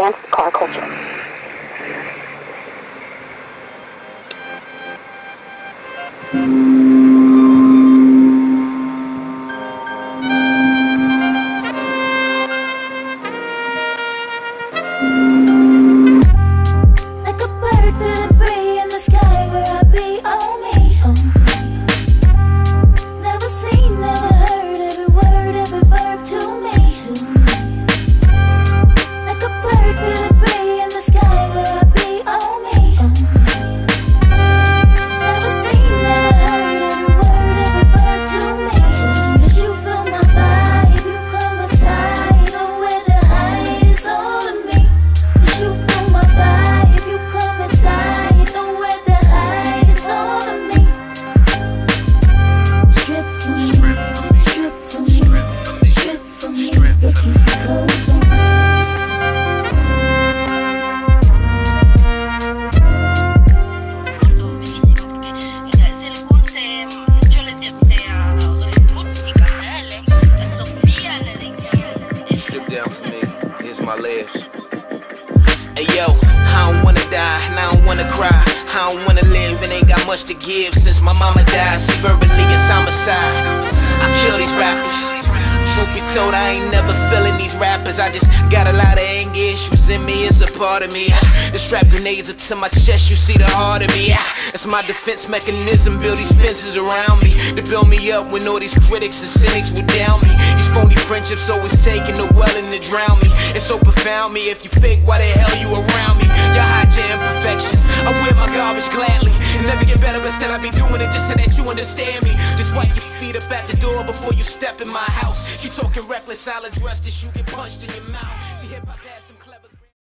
advanced car culture. Hey yo, I don't wanna die and I don't wanna cry. I don't wanna live and ain't got much to give since my mama died. See, verbally it's homicide. I kill these rappers. Truth be told, I ain't never feeling these rappers. I just got a lot of anger issues in me, it's a part of me. The strap grenades up to my chest, you see the heart of me. That's my defense mechanism, build these fences around me to build me up when all these critics and cynics would down me. These phony friendships always taking the well and to drown me. It's so profound me, if you fake, why the hell you around me? Y'all hide your imperfections, I wear my garbage gladly. Never get better, but still I be doing it just so that you understand me. Just wipe your feet up at the door before you step in my house. You talking reckless, I'll address this, you get punched in your mouth.